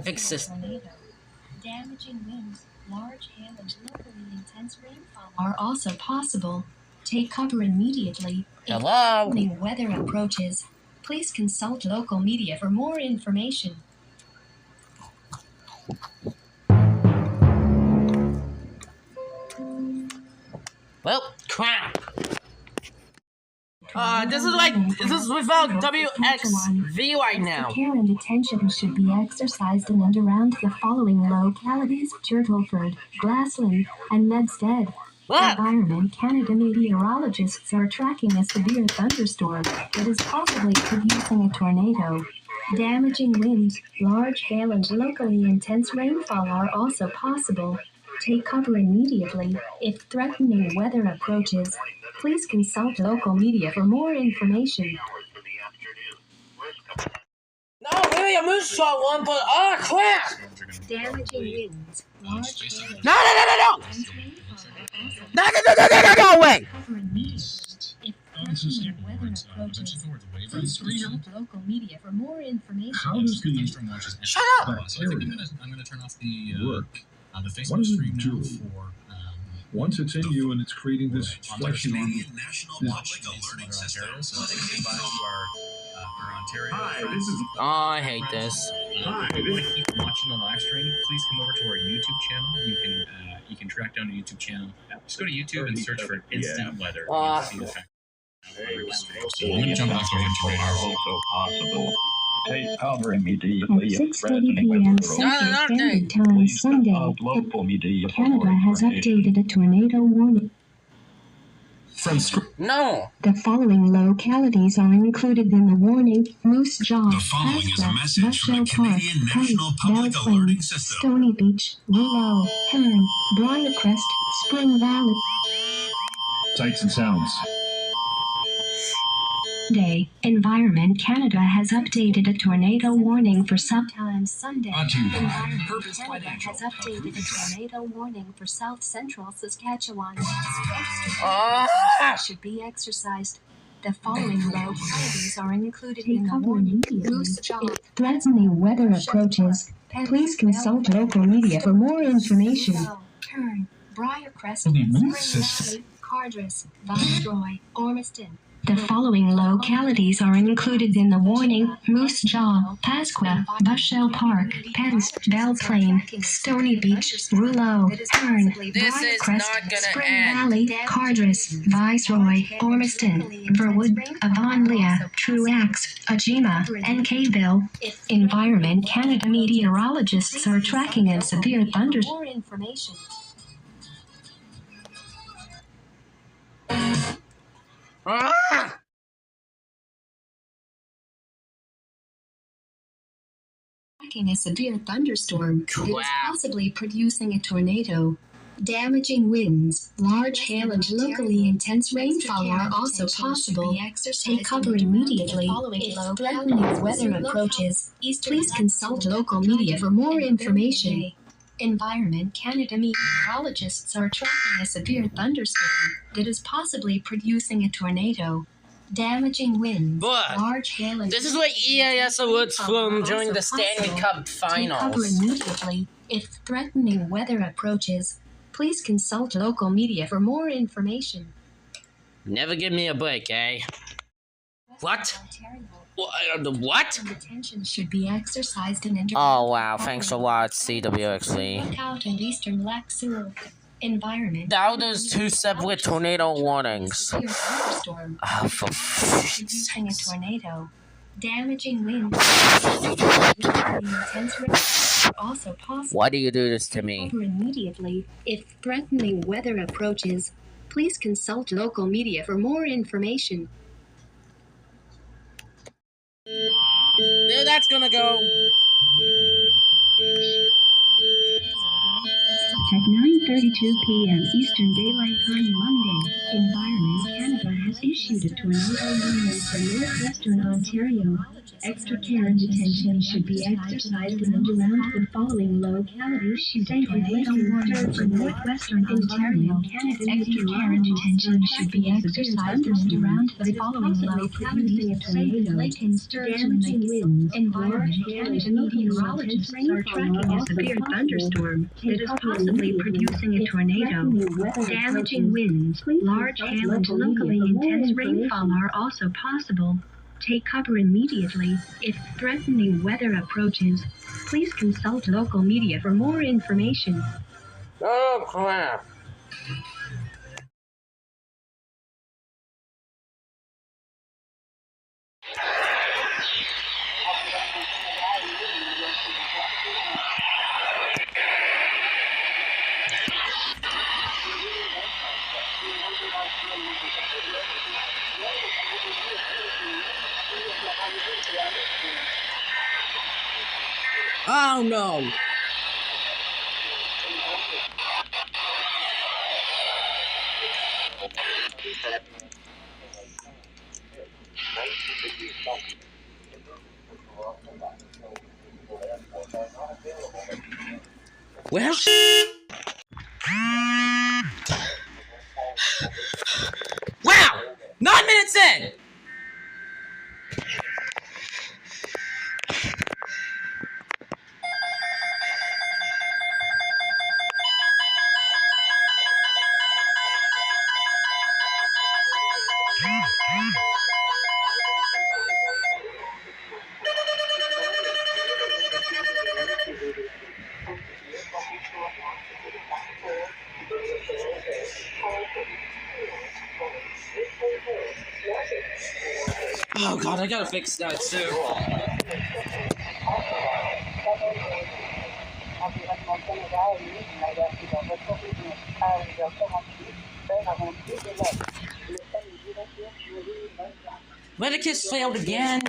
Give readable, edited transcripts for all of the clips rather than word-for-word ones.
fix this. Damaging winds, large hail, and locally intense rainfall are also possible. Take cover immediately. Hello? If weather approaches, please consult local media for more information. Well, crap. This is without WXV right now. Care and attention should be exercised in and around the following localities: Turtleford, Glassland, and Medstead. Environment Canada meteorologists are tracking a severe thunderstorm that is possibly producing a tornado. Damaging winds, large hail, and locally intense rainfall are also possible. Take cover immediately. If threatening weather approaches, please consult local media for more information. No, really, I moonshot one, but crap! Damaging winds, large hail. No, wait! If threatening weather approaches, please consult local media for more information. How does the Shut up! So I think I'm gonna turn off the What Facebook does it stream do? now for once it's in you and it's creating this fleshy Canadian National Public Alerting System. So they can buy our Ontario. Hi, this is I hate this. If you want to keep watching the live stream, please come over to our YouTube channel. You can track down the YouTube channel. Just go to YouTube and search for instant weather. You'll see the fact. So I'm gonna jump back over to radar. Also possible. Take cover immediately. At 6:30 p.m. Central Standard Time Sunday, Local media. Canada has updated a tornado warning. No! The following localities are included in the warning: Moose Jaw, The following is a message from the Bushel Park, Canadian Penn, National Public Belle Plaine, Alerting System. Stony Beach, Willow, Hearn, Briarcrest, Spring Valley. sights and sounds. Day. Environment Canada has updated a tornado warning for sometime Sunday. Brought to you by Environment Purpose Canada Financial. has updated a tornado warning for South Central Saskatchewan. Should be exercised. The following localities are included in the warning: Moose Jaw. If threatening weather approaches, please consult local media for more information. Hearn, Briarcrest, The Spring moose system. Valley, Cardress, Viceroy, Ormiston. The following localities are included in the warning: Moose Jaw, Pasqua, Bushel Park, Penns, Belle Plaine, Stony Beach, Rouleau, Hearn, This is Briarcrest, not gonna Spring end. Valley, Cardress, Viceroy, Ormiston, Verwood, Avonlea, Truax, Agema, and Kaysville. Environment Canada meteorologists are tracking a severe thunderstorm. More information. Tracking a severe thunderstorm that is possibly producing a tornado. Damaging winds, large hail, and locally intense rainfall are also possible. Take cover immediately. If threatening weather approaches, please consult local media for more information. Environment Canada meteorologists are tracking a severe thunderstorm that is possibly producing a tornado. Damaging winds, But large hail, and this is what EAS awards from during the Stanley Cup Take cover Finals. immediately. If threatening weather approaches, please consult local media for more information. Never give me a break, eh? What? What? Attention should be exercised in Oh wow, thanks a lot, CWXV. Lookout and Eastern Lac Sewer. Environment. Now there's two separate tornado warnings. Severe thunderstorm Oh, for producing a tornado. Damaging winds. Intense rain are also possible. why do you do this to me? Cover immediately. If threatening weather approaches, please consult local media for more information. Yeah, that's gonna go. At 9:32 p.m. Eastern Daylight Time Monday, Environment Canada has has issued a tornado warning for northwestern Ontario. Extra care and attention should be exercised in and around the following localities. State tornado warning for northwestern Ontario. Extra care and attention should be exercised in and around the following localities. Lake and Sturgeon Lake. Environment Canada meteorologists are tracking a severe thunderstorm that is possibly producing a tornado. Damaging winds, large hail, and locally intense rainfall are also possible. Take cover immediately. If threatening weather approaches, please consult local media for more information. Oh crap. Oh no. Well, wow! 9 minutes in! Oh god, I gotta fix that too. Medicus failed again.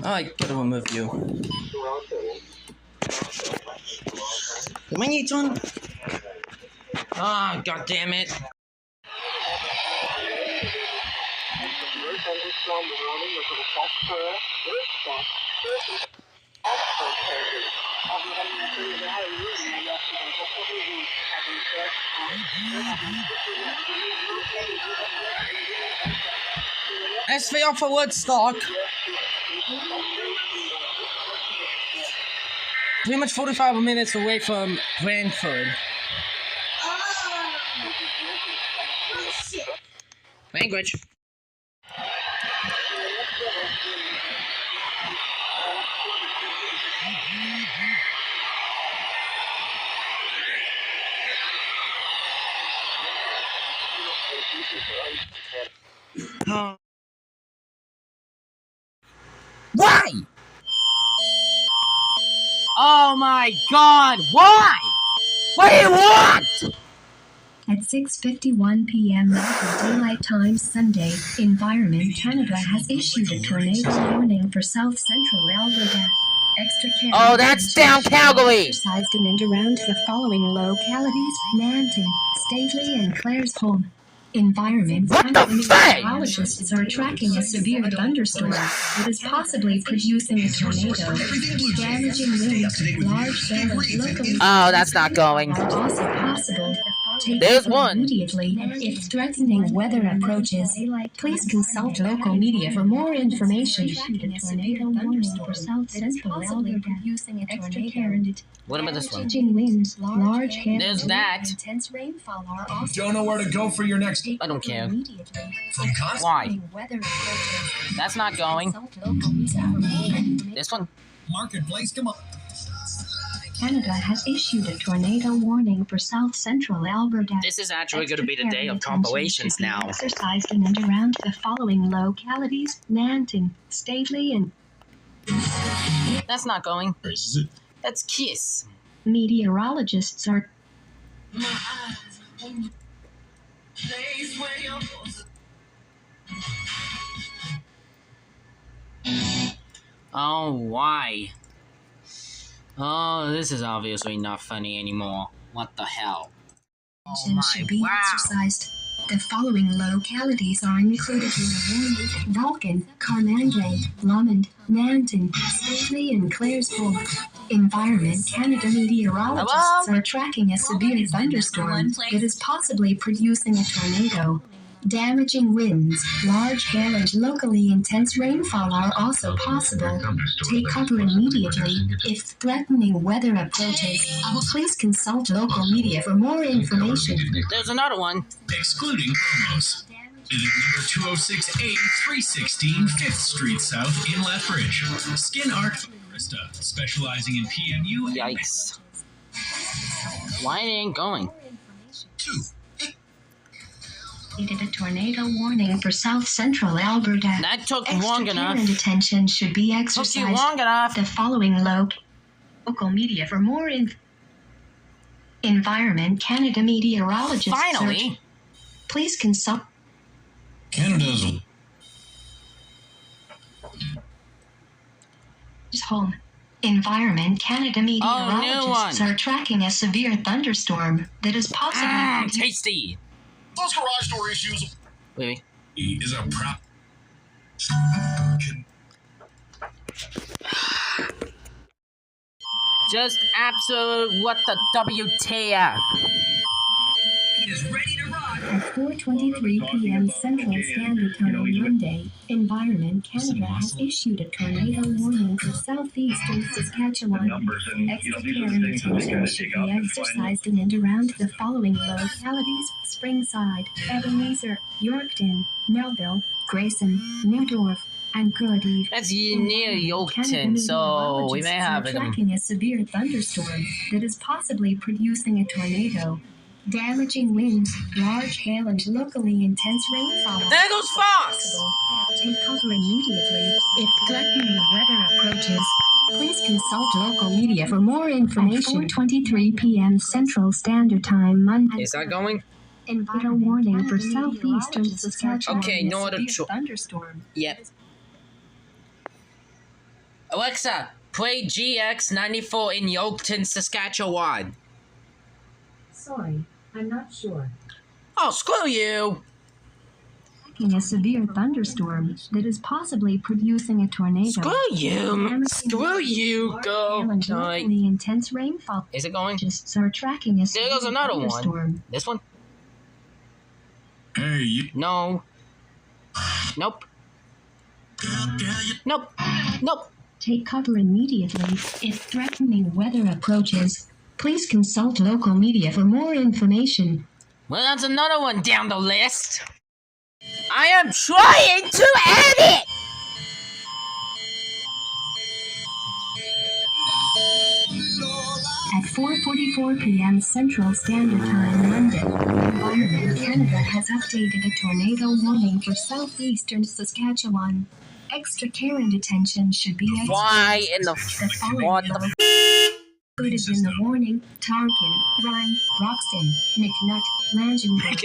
Oh, I gotta remove you. Do I need one? Ah, god damn it. SVR for Woodstock. Pretty much 45 minutes away from Brantford. Language. Why? Oh my god, why? What do you want? At 6:51 p.m. Local Daylight Time Sunday, Environment Canada has issued a tornado warning for South Central Alberta. Extra care. Oh, that's down Calgary. Exercised in and around the following localities: Manton, Stately, and Claresholm. Environment Canada meteorologists are tracking a severe thunderstorm that is possibly producing a tornado. Damaging winds, large hail, and locally. Oh, that's not going. Are also possible. There's one. Immediately, if threatening weather approaches, please consult local media for more information. A tornado warning for South Central Alberta using a extra care and What about this one? damaging winds, large hail, There's that. intense rainfall are also Don't know where to go for your next. I don't care. immediately. Why? Weather approaches, That's not going. consult local media for more information. This one? Marketplace, come on. Canada has issued a tornado warning for South Central Alberta. This is actually going to be the day of compilations now. Exercised in and around the following localities: Manton, Stately, and That's not going. Is it? That's Kiss. meteorologists are Oh, why? Oh, this is obviously not funny anymore. What the hell? Oh Should be my, wow. exercised. The following localities are included in the warning: Vulcan, Carmandre, Lomond, Manton, Stately, and Claresville. Environment Canada meteorologists are tracking a severe thunderstorm that is possibly producing a tornado. Damaging winds, large hail, and locally intense rainfall are also possible. Take cover immediately if threatening weather approaches. Please consult local media for more information. There's another one. Excluding promos. Visit number 206A, 316 5th Street South in Lethbridge. Skin Art Barista, specializing in PMU. Yikes. Why it ain't going? 2. A tornado warning for south central Alberta. That took Extra long care enough. and attention should be Took exercised. you long enough. The following local media for more Environment Canada meteorologists. Finally. Please consult. Canada's Home. Environment Canada meteorologists are tracking a severe thunderstorm that is possibly Tasty. those garage door issues. Wait. Is a prop. Just absolute what the WTF. Is ready to rock. At 4:23 p.m. Central Standard Time on Monday, Environment Canada has issued a tornado warning for southeastern Saskatchewan. Extra care and attention should be exercised in and around the following localities: Springside, Ebenezer, Yorkton, Melville, Grayson, Newdorf, and Goodeve. That's near Yorkton, so we may have it. Tracking a severe thunderstorm that is possibly producing a tornado. Damaging winds, large hail, and locally intense rainfall. There goes Fox! Take cover immediately if threatening weather approaches. Please consult local media for more information. At 4:23 p.m. Central Standard Time Monday. Is that going? Environmental warning for southeastern Saskatchewan. Okay, no other thunderstorm. Yep. Alexa, play GX94 in Yorkton, Saskatchewan. Sorry, I'm not sure. Oh, screw you! A severe thunderstorm that is possibly producing a tornado. Screw you! Screw you, go! And locally intense rainfall. Is it going? Just are tracking a There goes another thunderstorm. one. This one? Hey, you. No. Nope. Nope. Nope. Take cover immediately if threatening weather approaches. Please consult local media for more information. Well, that's another one down the list. I am trying to edit! At 4:44 p.m. Central Standard Time Monday, Environment Canada has updated a tornado warning for southeastern Saskatchewan. Extra care and attention should be exercised. Why in the what the included in the warning: Tonkin, Rhine, Roxton, McNutt, Langenburg,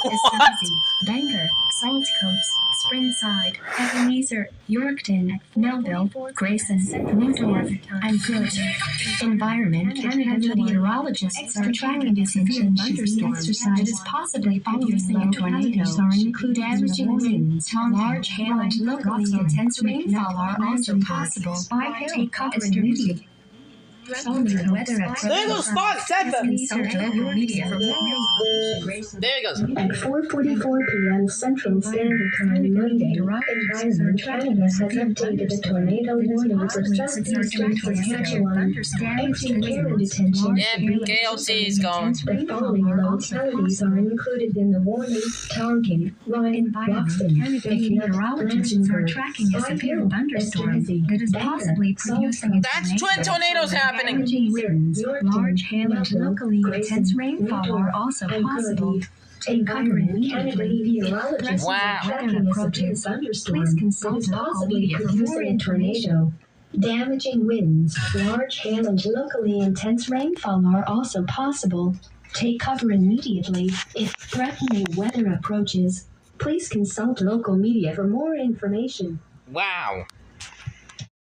Eskenazi, Bangor, Saltcoats, Springside, Ebenezer, Yorkton, Melville, Grayson, Newdorf, and Good. Environment Canada meteorologists are tracking a severe thunderstorm that is possibly producing a tornado. Are included damaging winds, large hail, and locally intense rainfall are also possible. Take cover immediately. There goes Fox 7! There it goes. At 4:44 p.m. Central Standard Time Monday, Environment Canada has updated a tornado warning for southeastern Saskatchewan. Extra care and attention. Yep, KLC is going. The following localities are included in the warning: Tonkin, Ryan, Roxton, meteorologists are tracking a severe thunderstorm that is possibly producing a That's twin tornadoes happening! damaging winds, large hail, and locally intense rainfall are also possible. Take cover immediately. Wow. Weather approaches. Please consult local media for more information. Damaging winds, large hail, and locally intense rainfall are also possible. Take cover immediately if threatening weather approaches. Please consult local media for more information. Wow.